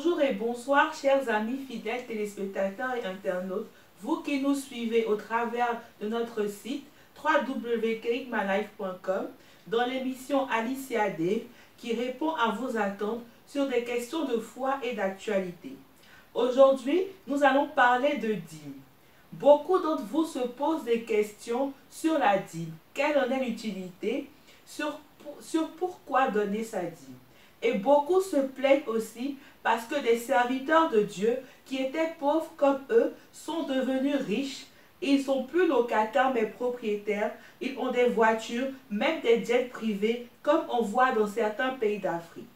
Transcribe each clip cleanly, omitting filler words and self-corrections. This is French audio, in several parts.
Bonjour et bonsoir, chers amis fidèles téléspectateurs et internautes, vous qui nous suivez au travers de notre site www.kerigmalife.com dans l'émission Alicia Dave qui répond à vos attentes sur des questions de foi et d'actualité. Aujourd'hui, nous allons parler de dîme. Beaucoup d'entre vous se posent des questions sur la dîme. Quelle en est l'utilité? Sur pourquoi donner sa dîme. Et beaucoup se plaignent aussi parce que des serviteurs de Dieu qui étaient pauvres comme eux sont devenus riches. Ils ne sont plus locataires mais propriétaires. Ils ont des voitures, même des jets privés comme on voit dans certains pays d'Afrique.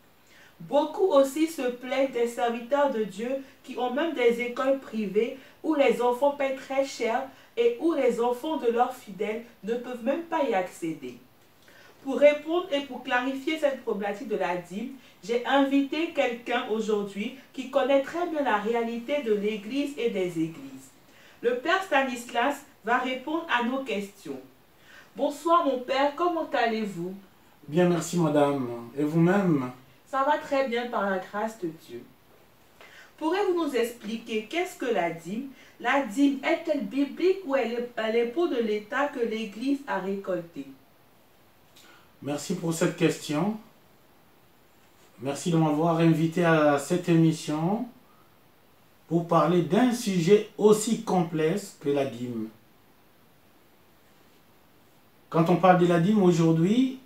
Beaucoup aussi se plaignent des serviteurs de Dieu qui ont même des écoles privées où les enfants paient très cher et où les enfants de leurs fidèles ne peuvent même pas y accéder. Pour répondre et pour clarifier cette problématique de la dîme, j'ai invité quelqu'un aujourd'hui qui connaît très bien la réalité de l'Église et des églises. Le Père Stanislas va répondre à nos questions. Bonsoir mon Père, comment allez-vous? Bien, merci madame. Et vous-même? Ça va très bien par la grâce de Dieu. Pourrez-vous nous expliquer qu'est-ce que la dîme? La dîme est-elle biblique ou elle est l'impôt de l'État que l'Église a récolté? Merci pour cette question. Merci de m'avoir invité à cette émission pour parler d'un sujet aussi complexe que la dîme. Quand on parle de la dîme aujourd'hui,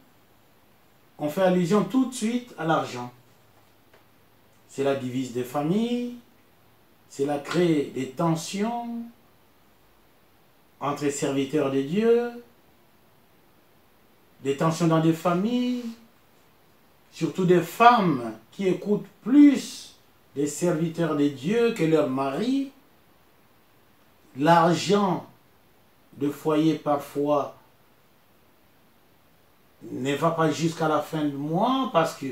on fait allusion tout de suite à l'argent. C'est la divise des familles, c'est la créer des tensions entre les serviteurs de Dieu, des tensions dans des familles, surtout des femmes qui écoutent plus des serviteurs de Dieu que leurs maris. L'argent de foyer parfois ne va pas jusqu'à la fin du mois parce que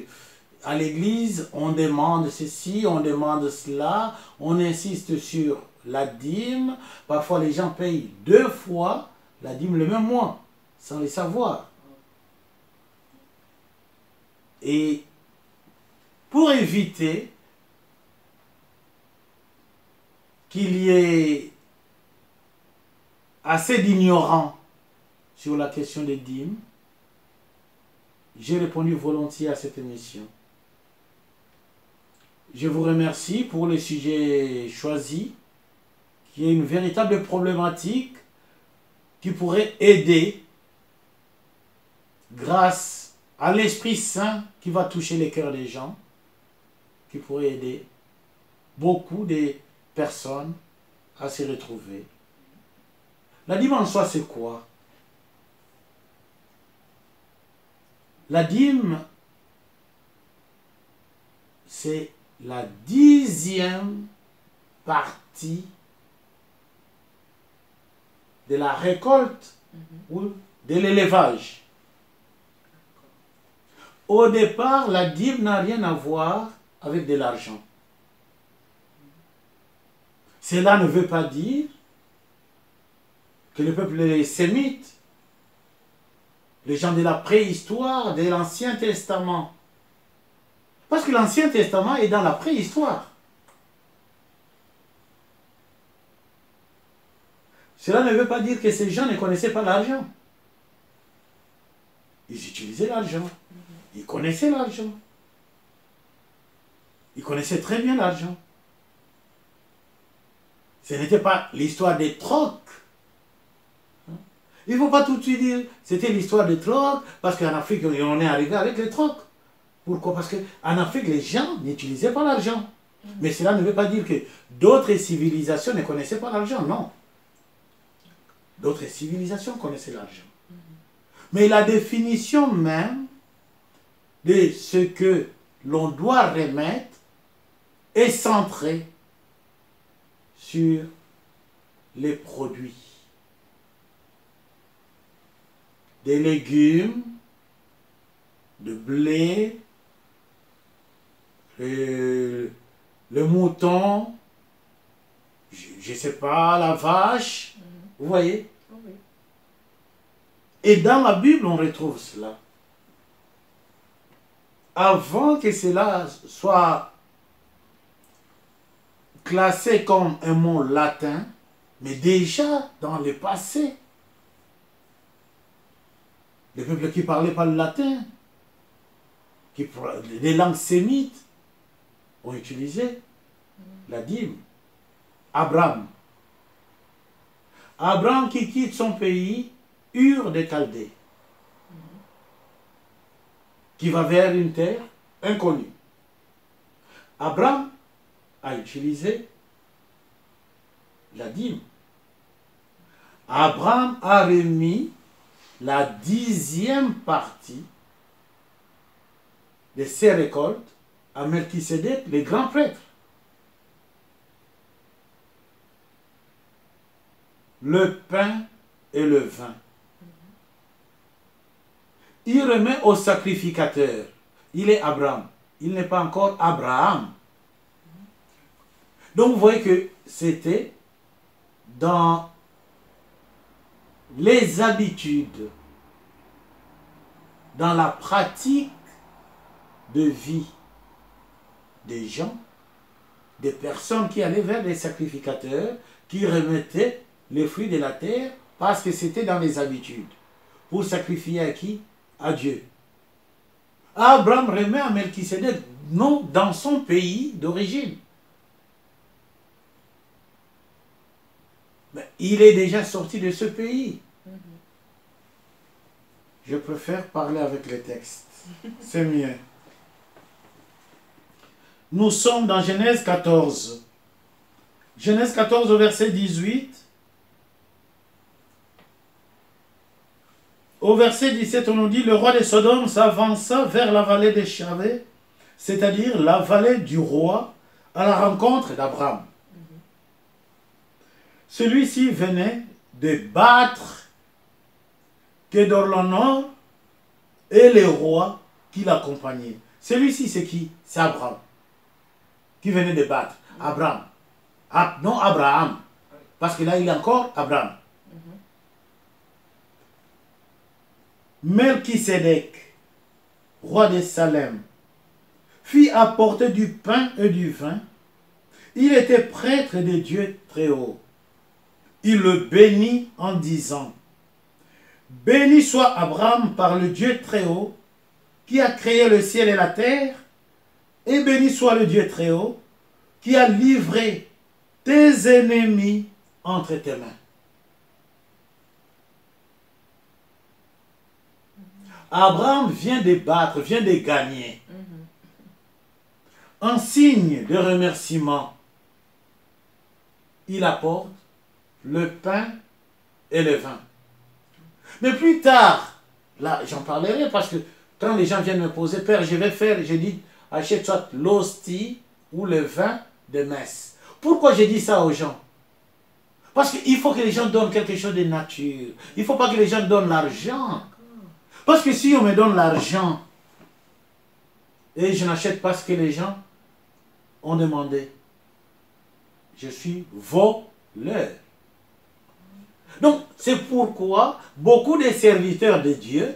à l'église on demande ceci, on demande cela, on insiste sur la dîme. Parfois les gens payent 2 fois la dîme le même mois sans le savoir. Et pour éviter qu'il y ait assez d'ignorants sur la question des dîmes, j'ai répondu volontiers à cette émission. Je vous remercie pour le sujet choisi, qui est une véritable problématique qui pourrait aider grâce à l'Esprit Saint qui va toucher les cœurs des gens, qui pourrait aider beaucoup de personnes à se retrouver. La dîme en soi, c'est quoi? La dîme, c'est la 10e partie de la récolte ou de l'élevage. Au départ, la dîme n'a rien à voir avec de l'argent. Cela ne veut pas dire que le peuple sémite, les gens de la préhistoire, de l'Ancien Testament, parce que l'Ancien Testament est dans la préhistoire. Cela ne veut pas dire que ces gens ne connaissaient pas l'argent. Ils utilisaient l'argent. Ils connaissaient l'argent. Ils connaissaient très bien l'argent. Ce n'était pas l'histoire des trocs. Il ne faut pas tout de suite dire c'était l'histoire des trocs, parce qu'en Afrique, on est arrivé avec les trocs. Pourquoi? Parce qu'en Afrique, les gens n'utilisaient pas l'argent. Mais cela ne veut pas dire que d'autres civilisations ne connaissaient pas l'argent, non. D'autres civilisations connaissaient l'argent. Mais la définition même de ce que l'on doit remettre est centrée sur les produits. Des légumes, de blé, le mouton, je ne sais pas, la vache, vous voyez? Oui. Et dans la Bible, on retrouve cela. Avant que cela soit classé comme un mot latin, mais déjà dans le passé, les peuples qui parlaient pas le latin, les langues sémites, ont utilisé la dîme. Abraham. Abraham qui quitte son pays, Ur des Chaldées, qui va vers une terre inconnue. Abraham a utilisé la dîme. Abraham a remis la 10e partie de ses récoltes à Melchisédek, le grand prêtre. Le pain et le vin. Il remet au sacrificateur. Il est Abraham. Il n'est pas encore Abraham. Donc vous voyez que c'était dans les habitudes, dans la pratique de vie des gens, des personnes qui allaient vers les sacrificateurs, qui remettaient les fruits de la terre, parce que c'était dans les habitudes. Pour sacrifier à qui? À Dieu. Abraham remet à Melchisédek, non dans son pays d'origine. Mais il est déjà sorti de ce pays. Je préfère parler avec les textes. C'est mieux. Nous sommes dans Genèse 14. Genèse 14 au verset 18. Au verset 17, on nous dit, le roi de Sodome s'avança vers la vallée de Chavé, c'est-à-dire la vallée du roi, à la rencontre d'Abraham. Celui-ci venait de battre Kedorlaomer et les rois qui l'accompagnaient. Celui-ci, c'est qui? C'est Abraham, qui venait de battre. Abraham. Non Abraham, parce que là, il est encore Abraham. Melchisédek, roi de Salem, fit apporter du pain et du vin. Il était prêtre de Dieu très haut. Il le bénit en disant, béni soit Abraham par le Dieu très haut, qui a créé le ciel et la terre, et béni soit le Dieu très haut, qui a livré tes ennemis entre tes mains. Abraham vient de battre, vient de gagner. En signe de remerciement, il apporte le pain et le vin. Mais plus tard, là j'en parlerai parce que quand les gens viennent me poser, Père, je vais faire, je dis, achète soit l'hostie ou le vin de messe. Pourquoi je dis ça aux gens? Parce qu'il faut que les gens donnent quelque chose de nature. Il ne faut pas que les gens donnent l'argent. Parce que si on me donne l'argent et je n'achète pas ce que les gens ont demandé, je suis voleur. Donc, c'est pourquoi beaucoup de serviteurs de Dieu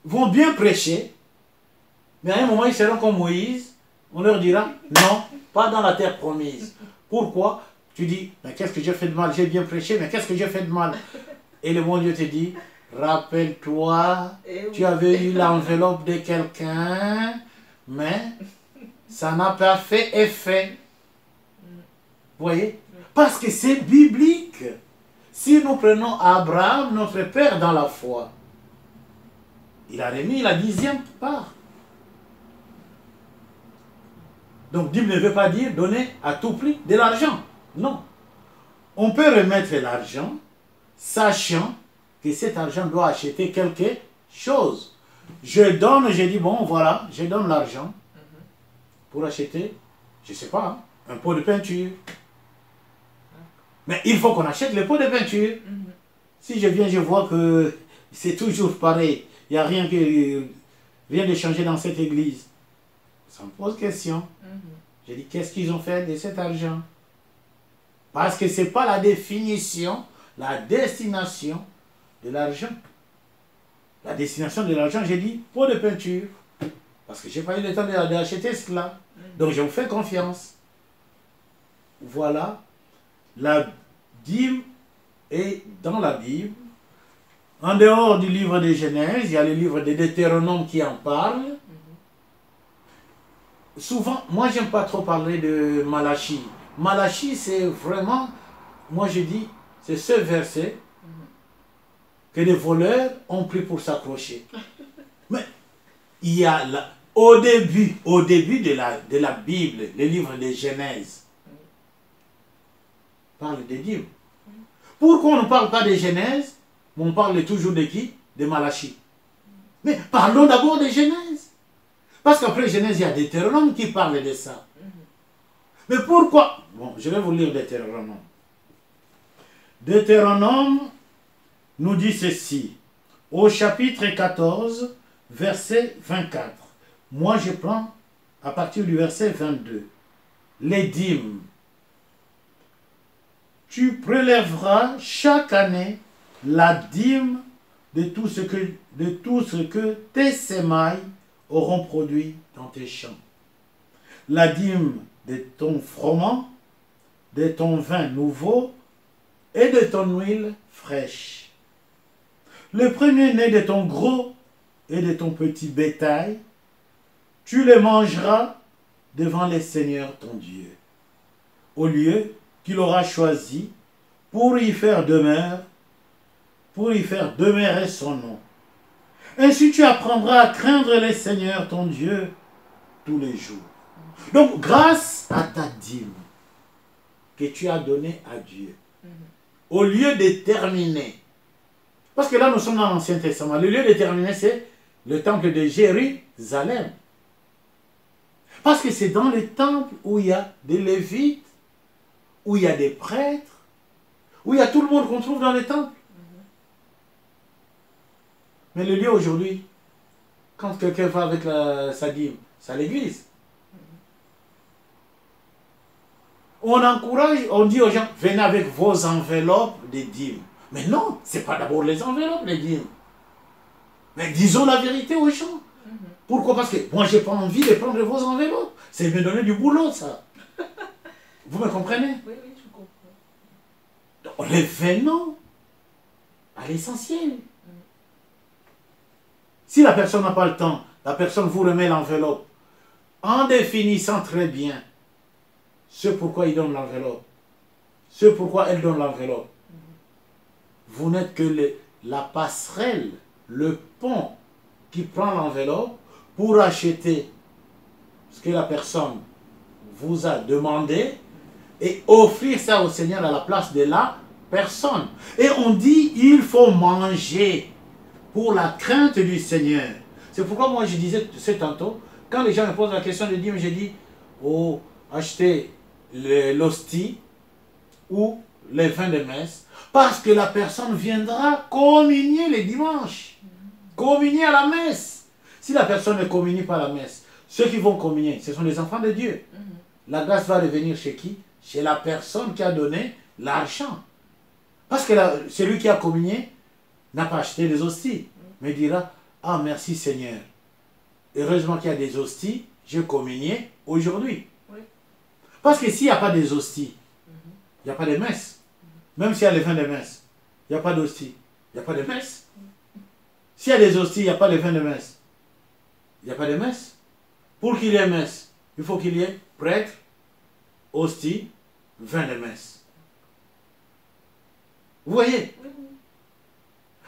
vont bien prêcher, mais à un moment, ils seront comme Moïse. On leur dira, non, pas dans la terre promise. Pourquoi? Tu dis, mais qu'est-ce que j'ai fait de mal? J'ai bien prêché, mais qu'est-ce que j'ai fait de mal? Et le bon Dieu te dit, rappelle-toi, tu avais eu l'enveloppe de quelqu'un, mais ça n'a pas fait effet. Vous voyez? Parce que c'est biblique. Si nous prenons Abraham, notre père dans la foi, il a remis la 10e part. Donc, dîme ne veut pas dire donner à tout prix de l'argent. Non. On peut remettre l'argent, sachant que cet argent doit acheter quelque chose. Je donne, je dis, bon, voilà, je donne l'argent pour acheter, je ne sais pas, un pot de peinture. Mais il faut qu'on achète le pot de peinture. Si je viens, je vois que c'est toujours pareil. Il n'y a rien de changé dans cette église. Ça me pose question. Je dis, qu'est-ce qu'ils ont fait de cet argent? Parce que ce n'est pas la définition, la destination de l'argent. La destination de l'argent, j'ai dit, pot de peinture. Parce que je n'ai pas eu le temps d'acheter cela. Donc je vous fais confiance. voilà, la dîme est dans la Bible. En dehors du livre de Genèse, il y a le livre de Deutéronome qui en parle. Souvent, moi, j'aime pas trop parler de Malachie. Malachie, c'est vraiment, moi je dis, c'est ce verset que les voleurs ont pris pour s'accrocher. Mais il y a là, au début de la Bible, le livre de Genèse, parle de dîmes. Pourquoi on ne parle pas de Genèse, mais on parle toujours de qui? De Malachie. Mais parlons d'abord de Genèse. Parce qu'après Genèse, il y a Deutéronome qui parle de ça. Mais pourquoi? Bon, je vais vous lire Deutéronome. Deutéronome nous dit ceci. Au chapitre 14, verset 24. Moi, je prends à partir du verset 22. Les dîmes. Tu prélèveras chaque année la dîme de tout ce que tes semailles auront produit dans tes champs. La dîme de ton froment, de ton vin nouveau et de ton huile fraîche. Le premier-né de ton gros et de ton petit bétail, tu les mangeras devant les seigneurs ton Dieu, au lieu qu'il aura choisi pour y faire demeurer son nom. Ainsi tu apprendras à craindre les seigneurs ton Dieu tous les jours. Donc grâce à ta dîme que tu as donnée à Dieu, au lieu de terminer, parce que là nous sommes dans l'Ancien Testament, le lieu de terminer c'est le temple de Jérusalem. Parce que c'est dans le temple où il y a des Lévites, où il y a des prêtres, où il y a tout le monde qu'on trouve dans le temple. Mais le lieu aujourd'hui, quand quelqu'un va avec sa dîme, c'est à l'église. On encourage, on dit aux gens, venez avec vos enveloppes de dîmes. Mais non, ce n'est pas d'abord les enveloppes de dîmes. Mais disons la vérité aux gens. Pourquoi? Parce que moi, je n'ai pas envie de prendre vos enveloppes. C'est me donner du boulot, ça. Vous me comprenez? Oui, oui, je comprends. Donc, revenons à l'essentiel. Si la personne n'a pas le temps, la personne vous remet l'enveloppe en définissant très bien ce pourquoi il donne l'enveloppe, ce pourquoi elle donne l'enveloppe. Vous n'êtes que la passerelle, le pont qui prend l'enveloppe pour acheter ce que la personne vous a demandé et offrir ça au Seigneur à la place de la personne. Et on dit, il faut manger pour la crainte du Seigneur. C'est pourquoi moi je disais ce tantôt, quand les gens me posent la question de dîme, j'ai dit, oh, achetez l'hostie ou les vins de messe, parce que la personne viendra communier les dimanches, communier à la messe. Si la personne ne communie pas à la messe, ceux qui vont communier, ce sont les enfants de Dieu. La grâce va revenir chez qui? Chez la personne qui a donné l'argent. Parce que celui qui a communié n'a pas acheté les hosties, mais dira, ah merci Seigneur, heureusement qu'il y a des hosties, je communié aujourd'hui. Oui. Parce que s'il n'y a pas des hosties, il n'y a pas de messe. Même s'il y a les vins de messe, il n'y a pas d'hosties, il n'y a pas de messe. S'il y a des hosties, il n'y a pas les vins de messe, il n'y a pas de messe. Pour qu'il y ait messe, il faut qu'il y ait prêtre, hostie, vin de messe. Vous voyez?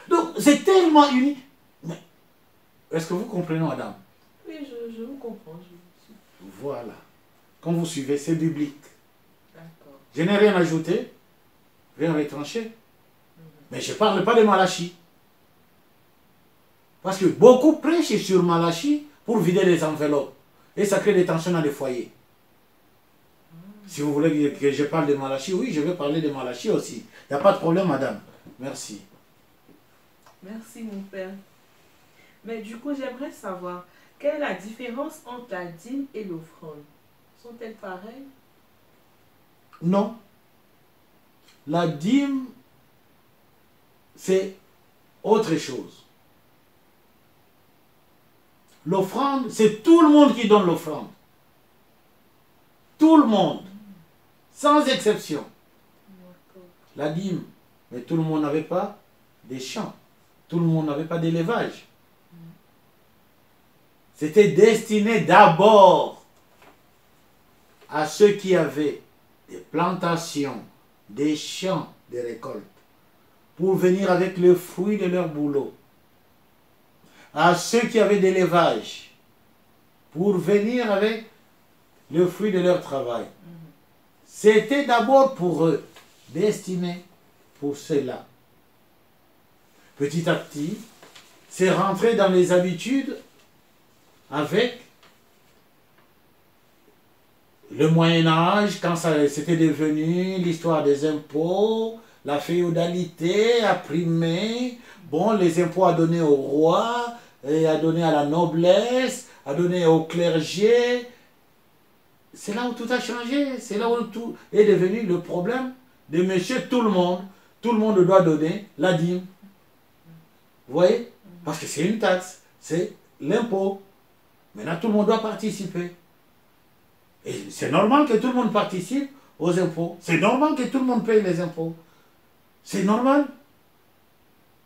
Donc, c'est tellement unique. Mais, est-ce que vous comprenez, madame? Oui, je vous comprends. Voilà. Quand vous suivez, c'est biblique. D'accord. Je n'ai rien ajouté, rien retranché. Mais je ne parle pas de Malachie. Parce que beaucoup prêchent sur Malachie pour vider les enveloppes. Et ça crée des tensions dans les foyers. Si vous voulez que je parle de Malachie, oui, je vais parler de Malachie aussi. Il n'y a pas de problème, madame. Merci. Merci, mon père. Mais du coup, j'aimerais savoir, quelle est la différence entre la dîme et l'offrande? Sont-elles pareilles? Non. La dîme, c'est autre chose. L'offrande, c'est tout le monde qui donne l'offrande. Tout le monde. sans exception. La dîme, mais tout le monde n'avait pas des champs, tout le monde n'avait pas d'élevage. C'était destiné d'abord à ceux qui avaient des plantations, des champs, des récoltes, pour venir avec le fruit de leur boulot. À ceux qui avaient de l'élevage, pour venir avec le fruit de leur travail. C'était d'abord pour eux, destiné pour cela. Petit à petit, c'est rentré dans les habitudes avec le Moyen-Âge, quand c'était devenu l'histoire des impôts, la féodalité a primé, bon, les impôts à donner au roi, et à donner à la noblesse, à donner au clergé. C'est là où tout a changé, c'est là où tout est devenu le problème de monsieur tout le monde. Tout le monde doit donner la dîme. Vous voyez? Parce que c'est une taxe, c'est l'impôt. Maintenant, tout le monde doit participer. Et c'est normal que tout le monde participe aux impôts. C'est normal que tout le monde paye les impôts. C'est normal.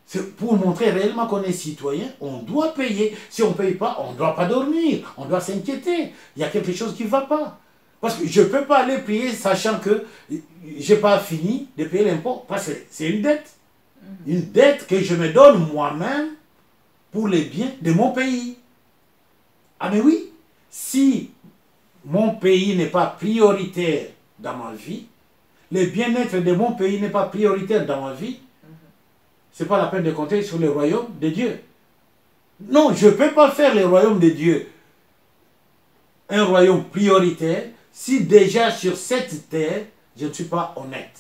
C'est pour montrer réellement qu'on est citoyen, on doit payer. Si on ne paye pas, on ne doit pas dormir. On doit s'inquiéter. Il y a quelque chose qui ne va pas. Parce que je ne peux pas aller payer sachant que je n'ai pas fini de payer l'impôt. Parce que c'est une dette. Une dette que je me donne moi-même pour les biens de mon pays. Ah mais oui, si mon pays n'est pas prioritaire dans ma vie, le bien-être de mon pays n'est pas prioritaire dans ma vie, ce n'est pas la peine de compter sur le royaume de Dieu. Non, je ne peux pas faire le royaume de Dieu un royaume prioritaire si déjà sur cette terre, je ne suis pas honnête.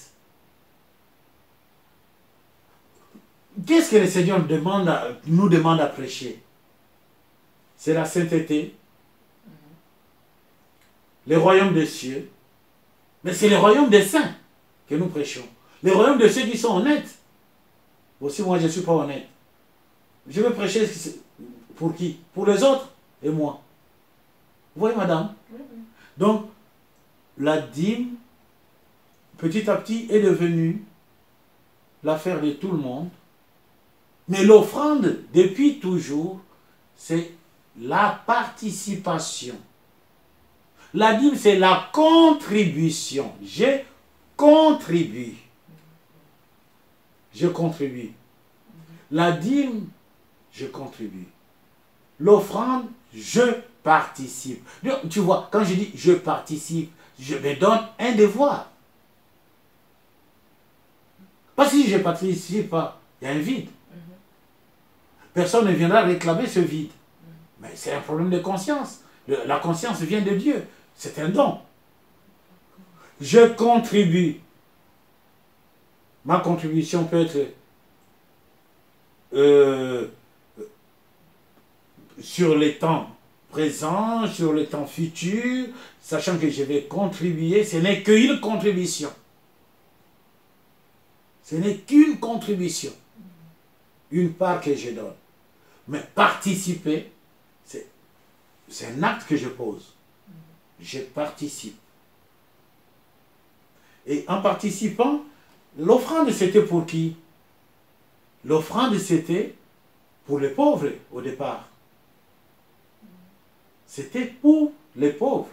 Qu'est-ce que le Seigneur nous demande à prêcher? C'est la sainteté, le royaume des cieux, mais c'est le royaume des saints que nous prêchons. Le royaume de ceux qui sont honnêtes. Aussi, moi, je ne suis pas honnête. Je veux prêcher pour qui? Pour les autres et moi. Vous voyez, madame? Donc, la dîme, petit à petit, est devenue l'affaire de tout le monde. Mais l'offrande, depuis toujours, c'est la participation. La dîme, c'est la contribution. Je contribue. Je contribue. La dîme, je contribue. L'offrande, je participe. Tu vois, quand je dis je participe, je me donne un devoir. Parce que si je ne participe pas, il y a un vide. Personne ne viendra réclamer ce vide. Mais c'est un problème de conscience. La conscience vient de Dieu. C'est un don. Je contribue. Ma contribution peut être sur les temps présents, sur les temps futurs, sachant que je vais contribuer. Ce n'est qu'une contribution. Ce n'est qu'une contribution. Une part que je donne. Mais participer, c'est un acte que je pose. Je participe. Et en participant, l'offrande c'était pour qui? L'offrande c'était pour les pauvres au départ. C'était pour les pauvres.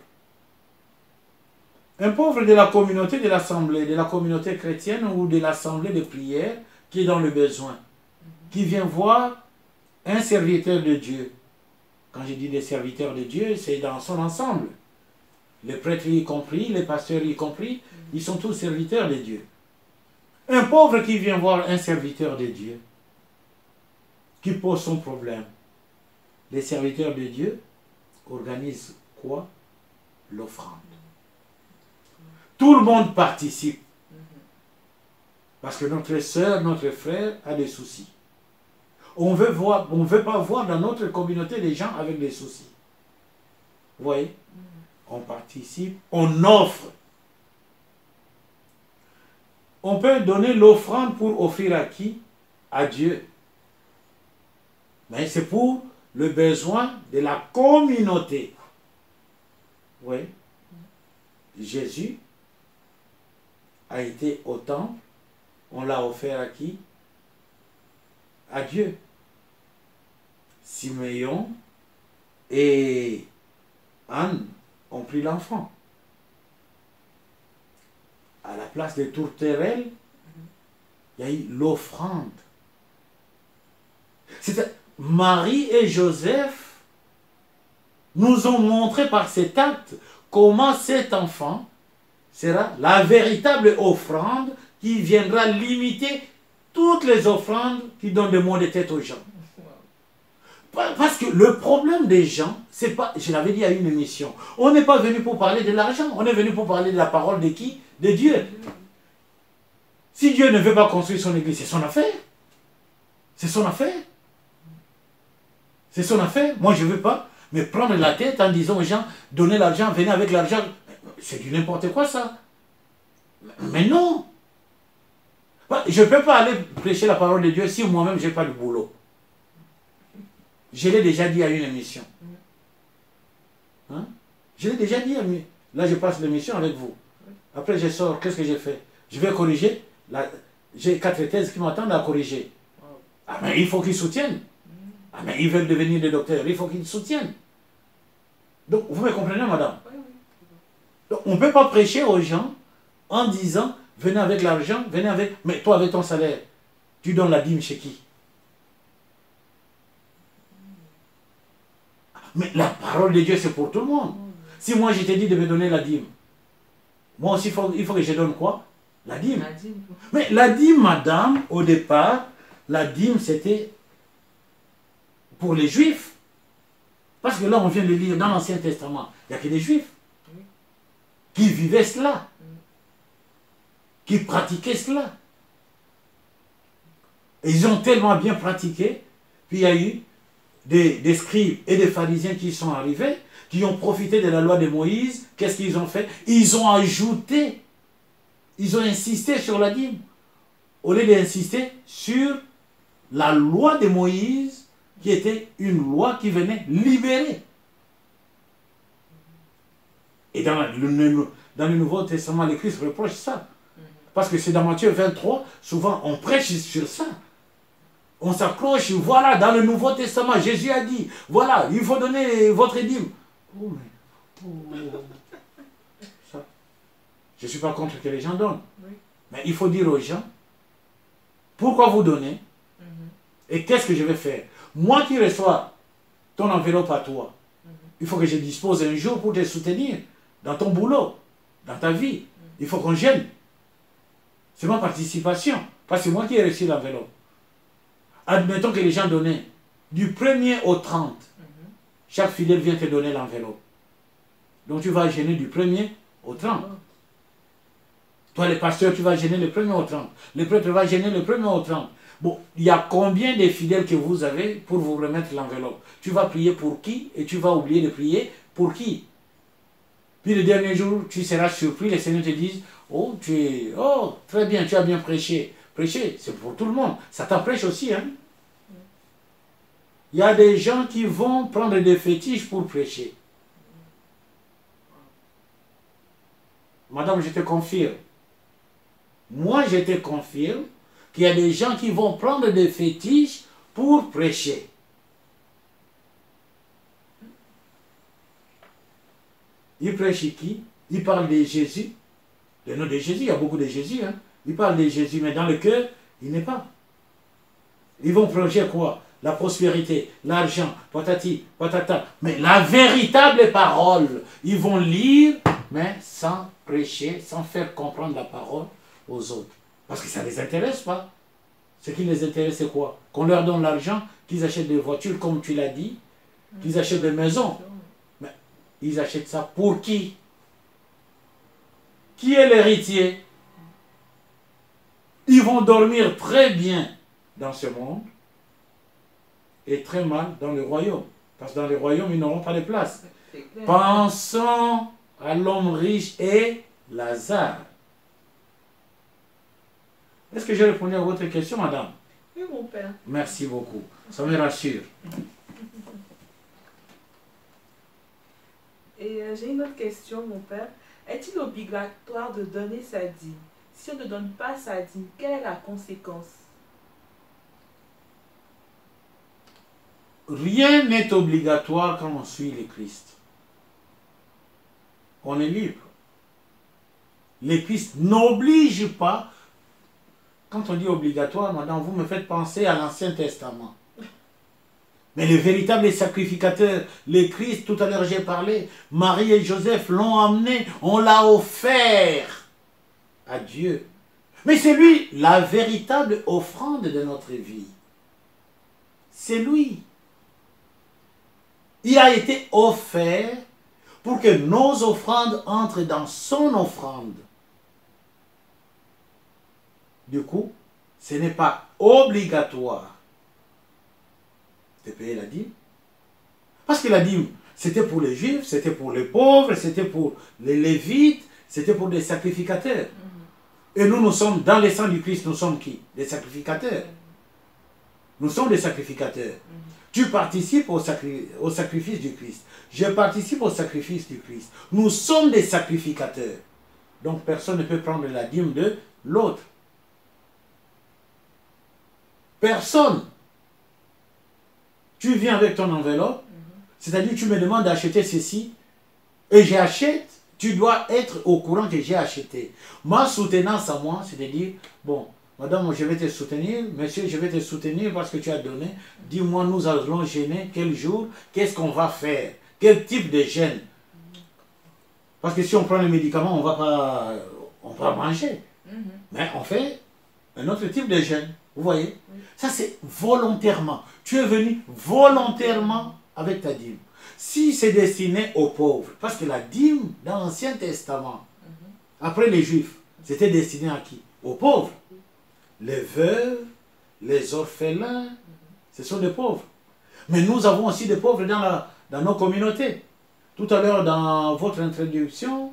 Un pauvre de la communauté de l'assemblée, de la communauté chrétienne ou de l'assemblée de prière qui est dans le besoin, qui vient voir un serviteur de Dieu. Quand je dis des serviteurs de Dieu, c'est dans son ensemble. Les prêtres y compris, les pasteurs y compris, ils sont tous serviteurs de Dieu. Un pauvre qui vient voir un serviteur de Dieu, qui pose son problème. Les serviteurs de Dieu organisent quoi? L'offrande. Tout le monde participe. Parce que notre soeur, notre frère a des soucis. On ne veut pas voir dans notre communauté des gens avec des soucis. Vous voyez? On participe, on offre. On peut donner l'offrande pour offrir à qui? À Dieu. Mais c'est pour le besoin de la communauté. Oui. Jésus a été au temple, on l'a offert à qui? À Dieu. Siméon et Anne ont pris l'enfant. À la place des tourterelles, il y a eu l'offrande. Marie et Joseph nous ont montré par cet acte comment cet enfant sera la véritable offrande qui viendra limiter toutes les offrandes qui donnent des maux de tête aux gens. Parce que le problème des gens, c'est pas, je l'avais dit à une émission, on n'est pas venu pour parler de l'argent, on est venu pour parler de la parole de qui? De Dieu. Si Dieu ne veut pas construire son église, c'est son affaire. C'est son affaire. C'est son affaire. Moi, je ne veux pas me prendre la tête en disant aux gens, donnez l'argent, venez avec l'argent. C'est du n'importe quoi, ça. Mais non. Je ne peux pas aller prêcher la parole de Dieu si moi-même, je n'ai pas de boulot. Je l'ai déjà dit à une émission. Hein? Je l'ai déjà dit à une... Là, je passe l'émission avec vous. Après, je sors. Qu'est-ce que j'ai fait? Je vais corriger. J'ai 4 thèses qui m'attendent à corriger. Ah, mais il faut qu'ils soutiennent. Ah, mais ils veulent devenir des docteurs. Il faut qu'ils soutiennent. Donc, vous me comprenez, madame? Donc, on ne peut pas prêcher aux gens en disant, venez avec l'argent, venez avec... Mais toi, avec ton salaire, tu donnes la dîme chez qui? Mais la parole de Dieu, c'est pour tout le monde. Si moi, je t'ai dit de me donner la dîme, moi aussi, il faut que je donne quoi? La dîme. Mais la dîme, madame, au départ, la dîme, c'était pour les Juifs. Parce que là, on vient de lire dans l'Ancien Testament, il n'y a que des Juifs qui vivaient cela, qui pratiquaient cela. Et ils ont tellement bien pratiqué, puis il y a eu des scribes et des pharisiens qui sont arrivés, qui ont profité de la loi de Moïse. Qu'est-ce qu'ils ont fait? Ils ont ajouté, ils ont insisté sur la dîme, au lieu d'insister sur la loi de Moïse, qui était une loi qui venait libérer. Et dans le Nouveau Testament, le Christ reproche ça. Parce que c'est dans Matthieu 23, souvent on prêche sur ça. On s'accroche, voilà, dans le Nouveau Testament, Jésus a dit, voilà, il faut donner votre dîme. Ça. Je ne suis pas contre que les gens donnent. Mais il faut dire aux gens, pourquoi vous donnez? Et qu'est-ce que je vais faire? Moi qui reçois ton enveloppe à toi, il faut que je dispose un jour pour te soutenir dans ton boulot, dans ta vie. Il faut qu'on gêne. C'est ma participation. Parce que moi qui ai reçu l'enveloppe. Admettons que les gens donnaient du 1er au 30. Chaque fidèle vient te donner l'enveloppe. Donc tu vas gêner du 1er au 30. Toi, le pasteur, tu vas gêner le 1er au 30. Le prêtre va gêner le 1er au 30. Bon, il y a combien de fidèles que vous avez pour vous remettre l'enveloppe? Tu vas prier pour qui? Et tu vas oublier de prier pour qui? Puis le dernier jour, tu seras surpris, les Seigneurs te disent, oh, très bien, tu as bien prêché. Prêcher, c'est pour tout le monde. Ça t'empêche aussi, hein? Il y a des gens qui vont prendre des fétiches pour prêcher. Madame, je te confirme. Moi, je te confirme qu'il y a des gens qui vont prendre des fétiches pour prêcher. Ils prêchent qui? Ils parlent de Jésus. Le nom de Jésus, il y a beaucoup de Jésus. Hein? Ils parlent de Jésus, mais dans le cœur, il n'est pas. Ils vont prêcher quoi? La prospérité, l'argent, patati, patata. Mais la véritable parole, ils vont lire, mais sans prêcher, sans faire comprendre la parole aux autres. Parce que ça ne les intéresse pas. Ce qui les intéresse, c'est quoi? Qu'on leur donne l'argent, qu'ils achètent des voitures, comme tu l'as dit, qu'ils achètent des maisons. Mais ils achètent ça pour qui? Qui est l'héritier? Ils vont dormir très bien dans ce monde et très mal dans le royaume. Parce que dans le royaume, ils n'auront pas de place. Pensons à l'homme riche et Lazare. Est-ce que j'ai répondu à votre question, madame? Oui, mon père. Merci beaucoup. Ça me rassure. Et j'ai une autre question, mon père. Est-il obligatoire de donner sa dîme? si on ne donne pas sa dîme, quelle est la conséquence? Rien n'est obligatoire quand on suit le Christ. On est libre. Le Christ n'oblige pas. Quand on dit obligatoire, madame, vous me faites penser à l'Ancien Testament. Mais le véritable sacrificateur, le Christ, tout à l'heure j'ai parlé, Marie et Joseph l'ont amené, on l'a offert à Dieu. Mais c'est lui, la véritable offrande de notre vie. C'est lui. Il a été offert pour que nos offrandes entrent dans son offrande. Du coup, ce n'est pas obligatoire de payer la dîme. Parce que la dîme, c'était pour les Juifs, c'était pour les pauvres, c'était pour les Lévites, c'était pour des sacrificateurs. Et nous, nous sommes, dans le sang du Christ, nous sommes qui? Des sacrificateurs. Nous sommes des sacrificateurs. Tu participes au sacrifice du Christ. Je participe au sacrifice du Christ. Nous sommes des sacrificateurs. Donc personne ne peut prendre la dîme de l'autre. Personne. Tu viens avec ton enveloppe, c'est-à-dire tu me demandes d'acheter ceci, et j'achète, tu dois être au courant que j'ai acheté. Ma soutenance à moi, c'est de dire, bon, madame, je vais te soutenir, monsieur, je vais te soutenir parce que tu as donné. Dis-moi, nous allons gêner, quel jour, qu'est-ce qu'on va faire, quel type de gêne. Parce que si on prend les médicaments, on va manger. Mais on fait un autre type de gêne. Vous voyez? Ça, c'est volontairement. Tu es venu volontairement avec ta dîme. Si c'est destiné aux pauvres, parce que la dîme, dans l'Ancien Testament, après les Juifs, c'était destiné à qui? Aux pauvres. Les veuves, les orphelins, ce sont des pauvres. Mais nous avons aussi des pauvres dans nos communautés. Tout à l'heure, dans votre introduction,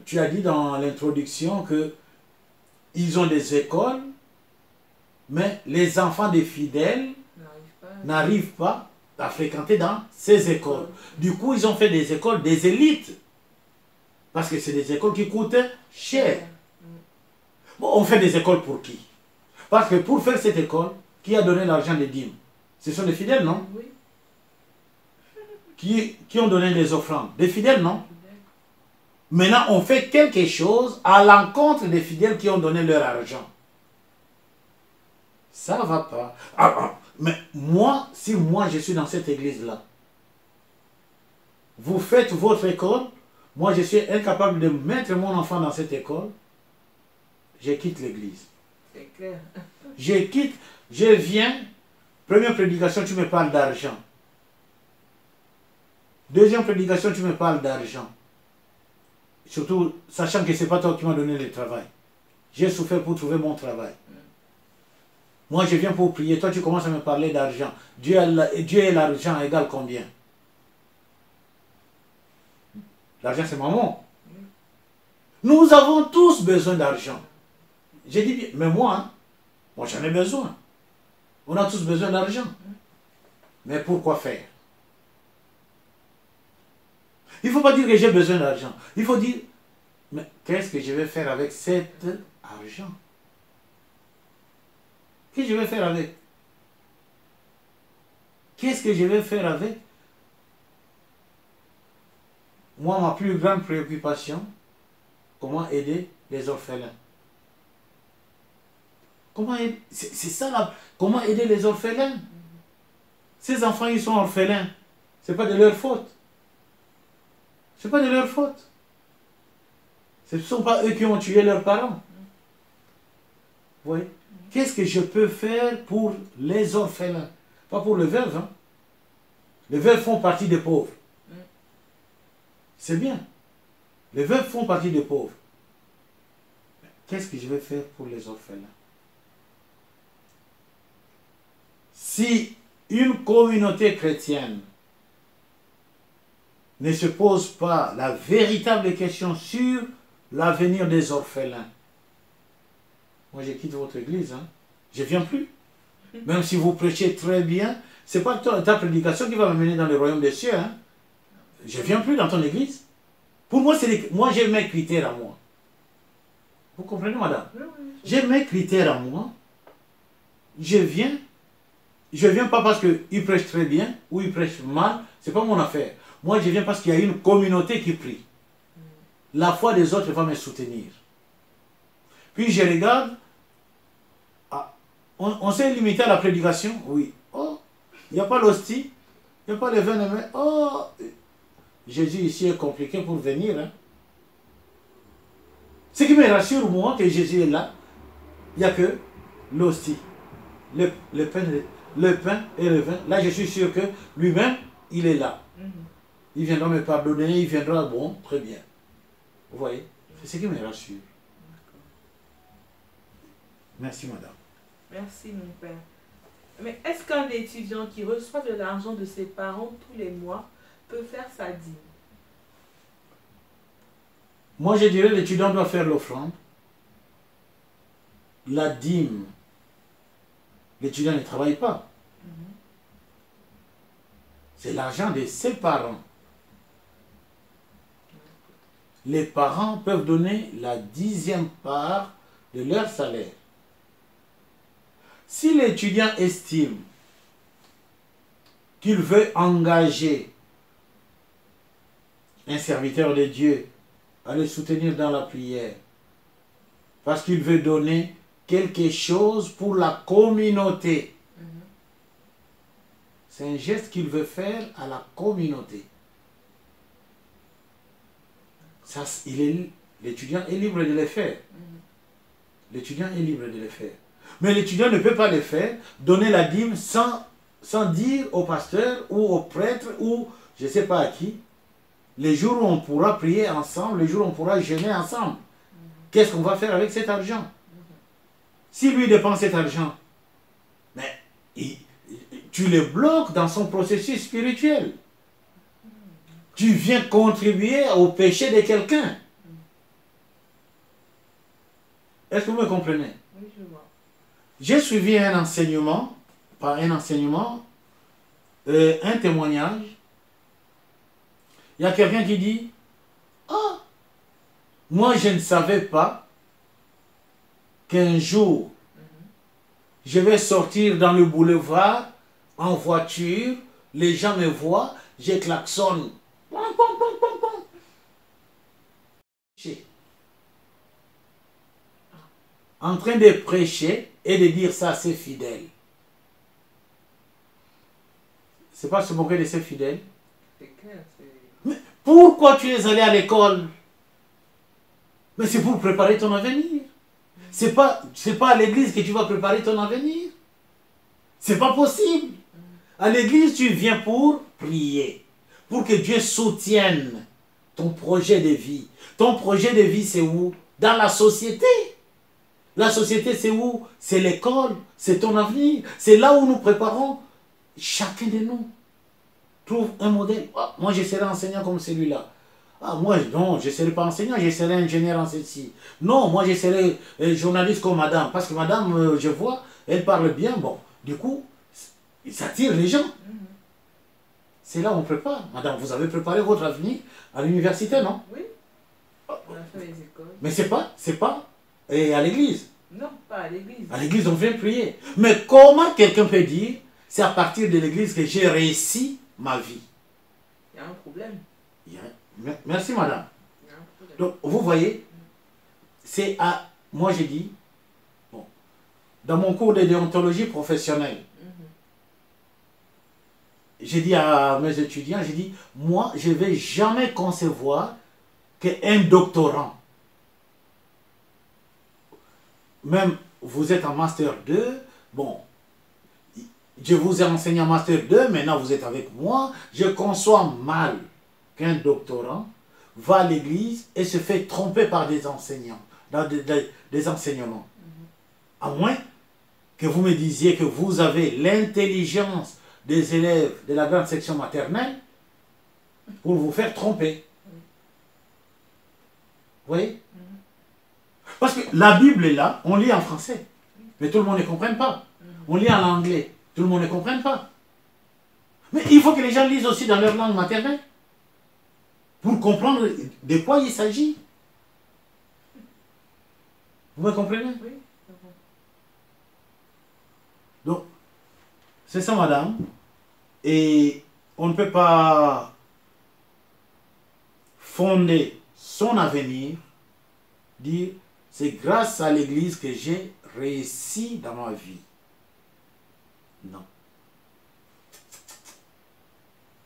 tu as dit dans l'introduction que ils ont des écoles, mais les enfants des fidèles n'arrivent pas à fréquenter dans ces écoles. Du coup, ils ont fait des écoles des élites. Parce que c'est des écoles qui coûtent cher. Bon, on fait des écoles pour qui? Parce que pour faire cette école, qui a donné l'argent des dîmes? Ce sont des fidèles, non? Oui. Qui ont donné les offrandes? Des fidèles, non? Maintenant, on fait quelque chose à l'encontre des fidèles qui ont donné leur argent. Ça ne va pas. Mais moi, si moi je suis dans cette église-là, vous faites votre école, moi je suis incapable de mettre mon enfant dans cette école, je quitte l'église. C'est clair. Je viens, première prédication, tu me parles d'argent. Deuxième prédication, tu me parles d'argent. Surtout, sachant que ce n'est pas toi qui m'as donné le travail. J'ai souffert pour trouver mon travail. Moi, je viens pour prier. Toi, tu commences à me parler d'argent. Dieu et l'argent égale combien? L'argent, c'est maman. Nous avons tous besoin d'argent. J'ai dit, mais moi j'en ai besoin. On a tous besoin d'argent. Mais pourquoi faire? Il ne faut pas dire que j'ai besoin d'argent. Il faut dire, mais qu'est-ce que je vais faire avec cet argent? Qu'est-ce que je vais faire avec? Qu'est-ce que je vais faire avec? Moi, ma plus grande préoccupation, comment aider les orphelins. Comment aider? C'est ça là. Comment aider les orphelins? Ces enfants, ils sont orphelins. Ce n'est pas de leur faute. Ce n'est pas de leur faute. Ce ne sont pas eux qui ont tué leurs parents. Vous voyez? Qu'est-ce que je peux faire pour les orphelins? Pas pour les veuves. Hein? Les veuves font partie des pauvres. C'est bien. Les veuves font partie des pauvres. Qu'est-ce que je vais faire pour les orphelins? Si une communauté chrétienne ne se pose pas la véritable question sur l'avenir des orphelins, moi je quitte votre église, hein. Je ne viens plus. Même si vous prêchez très bien, ce n'est pas ta prédication qui va m'amener dans le royaume des cieux. Hein. Je ne viens plus dans ton église. Pour moi, moi j'ai mes critères à moi. Vous comprenez, madame? Oui, oui, J'ai mes critères à moi. Je viens pas parce qu'il prêche très bien ou il prêche mal. C'est pas mon affaire. Moi, je viens parce qu'il y a une communauté qui prie. La foi des autres va me soutenir. Puis je regarde. Ah, on s'est limité à la prédication. Oui. Oh, il n'y a pas l'hostie. Il n'y a pas les vins de main. Oh, Jésus ici est compliqué pour venir. Hein. Ce qui me rassure, moi, que Jésus est là, il n'y a que l'hostie, le pain et le vin. Là, je suis sûr que lui-même, il est là. Il viendra me pardonner, il viendra, bon, très bien. Vous voyez? C'est ce qui me rassure. Merci, madame. Merci, mon père. Mais est-ce qu'un étudiant qui reçoit de l'argent de ses parents tous les mois peut faire sa dîme? Moi, je dirais l'étudiant doit faire l'offrande. La dîme, l'étudiant ne travaille pas. C'est l'argent de ses parents. Les parents peuvent donner la 10e part de leur salaire. Si l'étudiant estime qu'il veut engager un serviteur de Dieu à le soutenir dans la prière, parce qu'il veut donner quelque chose pour la communauté, c'est un geste qu'il veut faire à la communauté. L'étudiant est libre de le faire. L'étudiant est libre de le faire. Mais l'étudiant ne peut pas le faire, donner la dîme sans dire au pasteur ou au prêtre ou je ne sais pas à qui, les jours où on pourra prier ensemble, les jours où on pourra jeûner ensemble. Qu'est-ce qu'on va faire avec cet argent? Si lui dépense cet argent, mais tu le bloques dans son processus spirituel. Tu viens contribuer au péché de quelqu'un. Est-ce que vous me comprenez? Oui, je vois. J'ai suivi un enseignement, pas un enseignement, un témoignage. Il y a quelqu'un qui dit, ah, moi je ne savais pas qu'un jour, je vais sortir dans le boulevard en voiture, les gens me voient, je klaxonne. En train de prêcher et de dire ça, c'est fidèle. C'est pas se moquer de ces fidèles. C'est clair, c'est... Mais pourquoi tu es allé à l'école? Mais c'est pour préparer ton avenir. C'est pas à l'église que tu vas préparer ton avenir. C'est pas possible. À l'église, tu viens pour prier. Pour que Dieu soutienne ton projet de vie. Ton projet de vie, c'est où? Dans la société. La société, c'est où? C'est l'école. C'est ton avenir. C'est là où nous préparons. Chacun de nous trouve un modèle. Ah, moi, je serai enseignant comme celui-là. Ah, moi, non, je ne serai pas enseignant, je serai ingénieur en ceci. Non, moi, je serai journaliste comme madame. Parce que madame, je vois, elle parle bien. Bon, du coup, ça attire les gens. C'est là où on prépare. Madame, vous avez préparé votre avenir à l'université, non? Oui. On a fait les écoles. Mais c'est pas à l'église. Non, pas à l'église. À l'église, on vient prier. Mais comment quelqu'un peut dire, c'est à partir de l'église que j'ai réussi ma vie? Il y a un problème. Merci, madame. Il y a un problème. Donc, vous voyez, c'est à... Moi, j'ai dit, bon, dans mon cours de déontologie professionnelle, j'ai dit à mes étudiants, j'ai dit, moi, je ne vais jamais concevoir qu'un doctorant, même vous êtes en Master 2, bon, je vous ai enseigné en Master 2, maintenant vous êtes avec moi, je conçois mal qu'un doctorant va à l'église et se fait tromper par des enseignants, dans des enseignements. À moins que vous me disiez que vous avez l'intelligence des élèves de la grande section maternelle pour vous faire tromper. Vous voyez? Parce que la Bible est là, on lit en français, mais tout le monde ne comprenne pas. On lit en anglais, tout le monde ne comprenne pas. Mais il faut que les gens lisent aussi dans leur langue maternelle pour comprendre de quoi il s'agit. Vous me comprenez? Oui. Donc, c'est ça, madame. Et on ne peut pas fonder son avenir, dire c'est grâce à l'église que j'ai réussi dans ma vie. Non.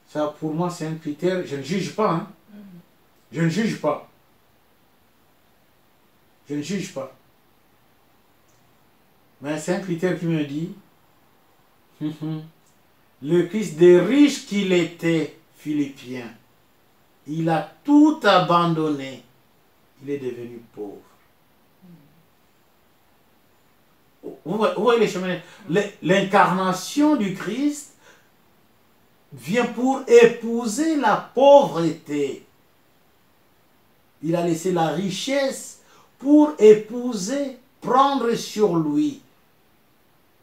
Ça, pour moi, c'est un critère. Je ne juge pas. Hein. Je ne juge pas. Je ne juge pas. Mais c'est un critère qui me dit le Christ des riches qu'il était, Philippiens, il a tout abandonné. Il est devenu pauvre. Vous voyez les chemins. L'incarnation du Christ vient pour épouser la pauvreté. Il a laissé la richesse pour épouser, prendre sur lui,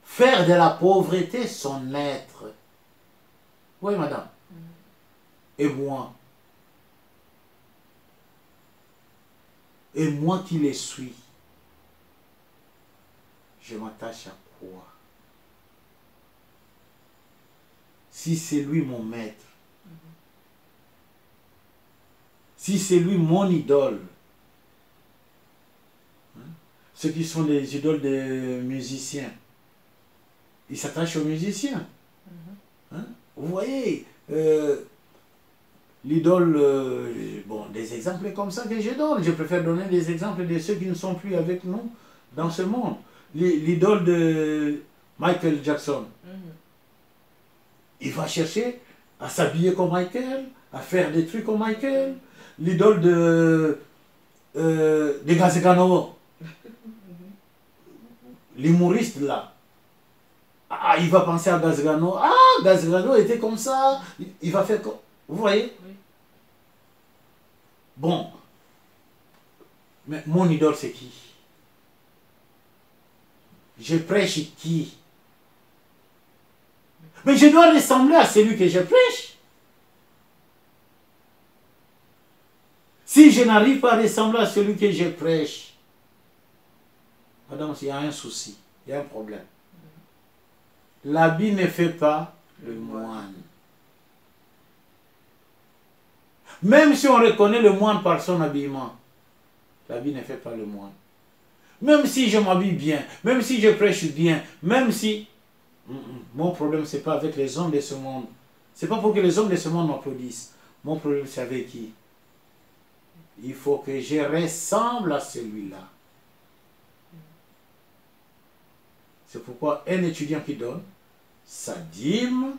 faire de la pauvreté son être. Oui, madame. Et moi qui les suis, je m'attache à quoi? Si c'est lui mon maître, si c'est lui mon idole, ceux qui sont des idoles des musiciens, ils s'attachent aux musiciens. Vous voyez, l'idole, bon, des exemples comme ça que je donne. Je préfère donner des exemples de ceux qui ne sont plus avec nous dans ce monde. L'idole de Michael Jackson. Il va chercher à s'habiller comme Michael, à faire des trucs comme Michael. L'idole de Gazegano, l'humoriste là. Ah, il va penser à Gazegano. Ah, Gazegano était comme ça. Il va faire comme... Vous voyez? Oui. Bon. Mais mon idole, c'est qui? Je prêche qui? Mais je dois ressembler à celui que je prêche. Si je n'arrive pas à ressembler à celui que je prêche, madame, il y a un souci, il y a un problème. L'habit ne fait pas le moine. Même si on reconnaît le moine par son habillement, l'habit ne fait pas le moine. Même si je m'habille bien, même si je prêche bien, même si... Mon problème, ce n'est pas avec les hommes de ce monde. Ce n'est pas pour que les hommes de ce monde m'applaudissent. Mon problème, c'est avec qui? Il faut que je ressemble à celui-là. C'est pourquoi un étudiant qui donne sa dîme,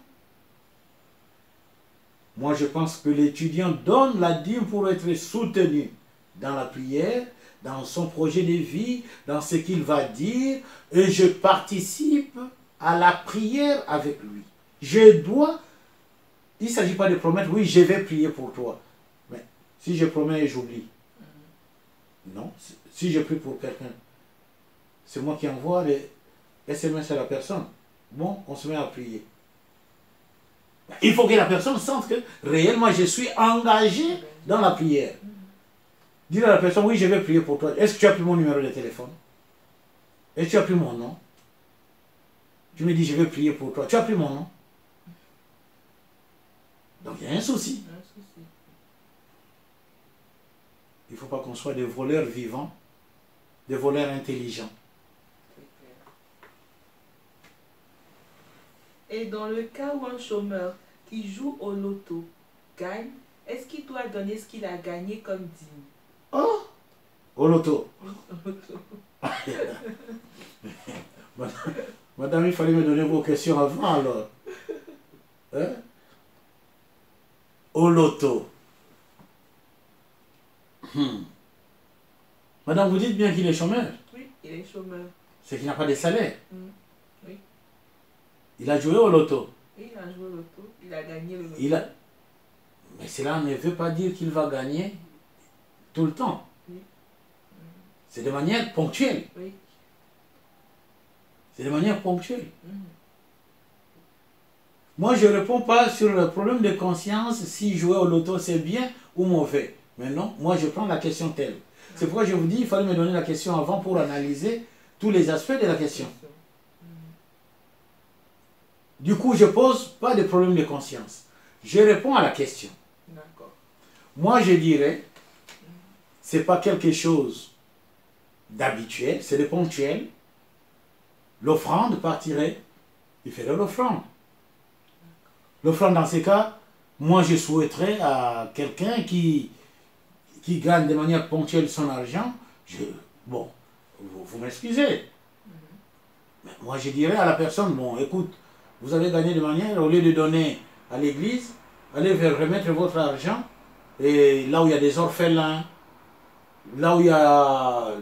moi je pense que l'étudiant donne la dîme pour être soutenu dans la prière, dans son projet de vie, dans ce qu'il va dire, et je participe à la prière avec lui. Je dois, il ne s'agit pas de promettre, oui, je vais prier pour toi. Mais si je promets et j'oublie, non, si je prie pour quelqu'un, c'est moi qui envoie les SMS à la personne. Bon, on se met à prier. Il faut que la personne sente que réellement je suis engagé dans la prière. Dire à la personne, oui, je vais prier pour toi. Est-ce que tu as pris mon numéro de téléphone? Est-ce que tu as pris mon nom? Tu me dis, je vais prier pour toi. Tu as pris mon nom? Donc il y a un souci. Il ne faut pas qu'on soit des voleurs vivants, des voleurs intelligents. Et dans le cas où un chômeur qui joue au loto gagne, est-ce qu'il doit donner ce qu'il a gagné comme dîme? Oh! Au loto. Madame, il fallait me donner vos questions avant alors. Hein? Au loto. Madame, vous dites bien qu'il est chômeur. Oui, il est chômeur. C'est qu'il n'a pas de salaire. Oui. Il a joué au loto. Oui, il a joué au loto. Il a gagné le loto. Mais cela ne veut pas dire qu'il va gagner tout le temps. Oui. C'est de manière ponctuelle. Oui. C'est de manière ponctuelle. Moi, je ne réponds pas sur le problème de conscience si jouer au loto c'est bien ou mauvais. Mais non, moi je prends la question telle. C'est pourquoi je vous dis, il fallait me donner la question avant pour analyser tous les aspects de la question. Du coup, je ne pose pas de problème de conscience. Je réponds à la question. Moi, je dirais, ce n'est pas quelque chose d'habituel, c'est de ponctuel. L'offrande partirait, il ferait l'offrande. L'offrande, dans ces cas, moi, je souhaiterais à quelqu'un qui gagne de manière ponctuelle son argent, bon, vous m'excusez. Mais moi, je dirais à la personne, bon, écoute, vous avez gagné de manière, au lieu de donner à l'église, allez remettre votre argent, et là où il y a des orphelins, là où il y a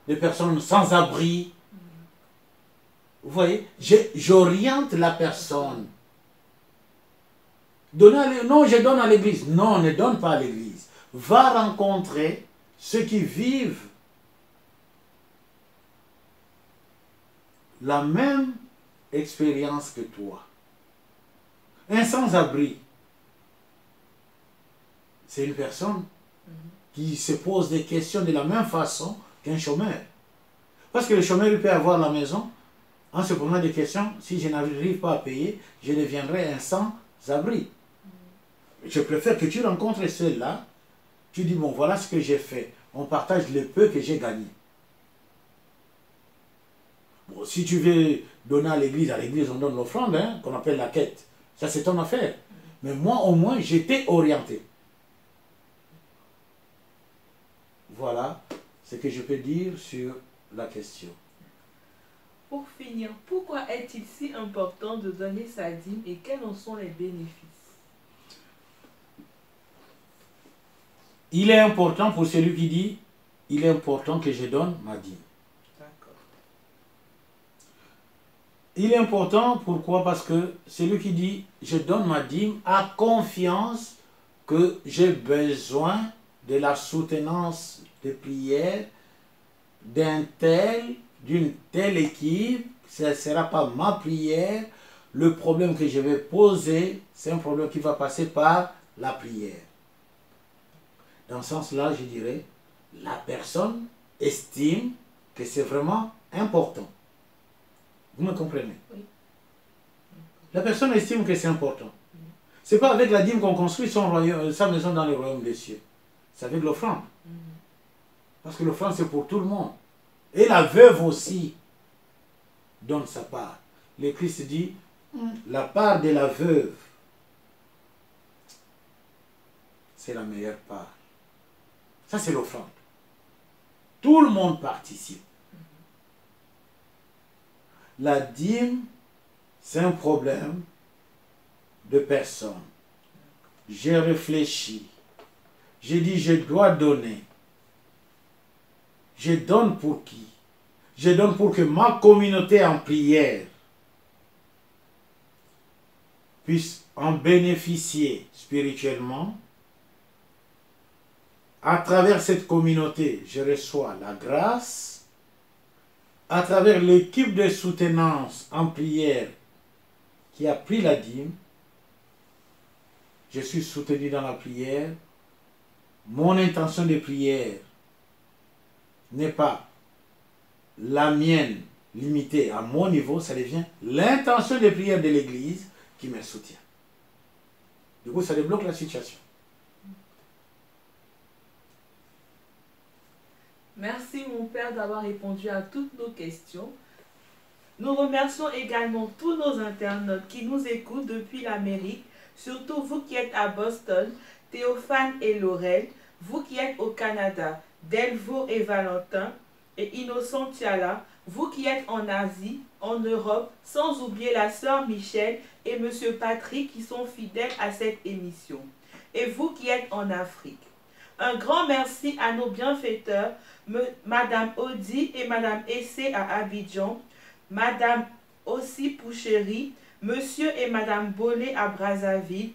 des personnes sans abri, vous voyez, j'oriente la personne. Non, je donne à l'église. Non, ne donne pas à l'église. Va rencontrer ceux qui vivent la même expérience que toi. Un sans-abri, c'est une personne qui se pose des questions de la même façon qu'un chômeur. Parce que le chômeur, il peut avoir la maison, en se posant des questions, si je n'arrive pas à payer, je deviendrai un sans-abri. Je préfère que tu rencontres ceux-là, tu dis, bon, voilà ce que j'ai fait. On partage le peu que j'ai gagné. Bon, si tu veux donner à l'église on donne l'offrande, hein, qu'on appelle la quête. Ça, c'est ton affaire. Mais moi, au moins, j'étais orienté. Voilà ce que je peux dire sur la question. Pour finir, pourquoi est-il si important de donner sa dîme et quels en sont les bénéfices? Il est important pour celui qui dit, il est important que je donne ma dîme. D'accord. Il est important, pourquoi? Parce que celui qui dit, je donne ma dîme, a confiance que j'ai besoin de la soutenance de prière d'une telle équipe. Ce ne sera pas ma prière. Le problème que je vais poser, c'est un problème qui va passer par la prière. Dans ce sens-là, je dirais, la personne estime que c'est vraiment important. Vous me comprenez? Oui. La personne estime que c'est important. Ce n'est pas avec la dîme qu'on construit sa maison dans le royaume des cieux. C'est avec l'offrande. Parce que l'offrande, c'est pour tout le monde. Et la veuve aussi donne sa part. Le Christ dit, la part de la veuve, c'est la meilleure part. Ça, c'est l'offrande. Tout le monde participe. La dîme, c'est un problème de personne. J'ai réfléchi. J'ai dit, je dois donner. Je donne pour qui? Je donne pour que ma communauté en prière puisse en bénéficier spirituellement. À travers cette communauté, je reçois la grâce. À travers l'équipe de soutenance en prière qui a pris la dîme, je suis soutenu dans la prière. Mon intention de prière n'est pas la mienne limitée à mon niveau, ça devient l'intention de prière de l'Église qui me soutient. Du coup, ça débloque la situation. Merci mon Père d'avoir répondu à toutes nos questions. Nous remercions également tous nos internautes qui nous écoutent depuis l'Amérique, surtout vous qui êtes à Boston, Théophane et Laurel, vous qui êtes au Canada, Delvaux et Valentin, et Innocent Tiala, vous qui êtes en Asie, en Europe, sans oublier la sœur Michel et monsieur Patrick qui sont fidèles à cette émission, et vous qui êtes en Afrique. Un grand merci à nos bienfaiteurs, Madame Audi et Madame Essé à Abidjan, Madame Ossi Pouchéry, Monsieur et Madame Bolé à Brazzaville,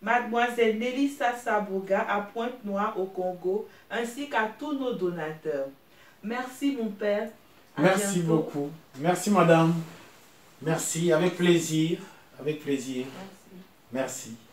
Mademoiselle Nélissa Saboga à Pointe-Noire au Congo, ainsi qu'à tous nos donateurs. Merci mon Père. Merci beaucoup. Merci Madame. Merci, avec plaisir. Avec plaisir. Merci. Merci.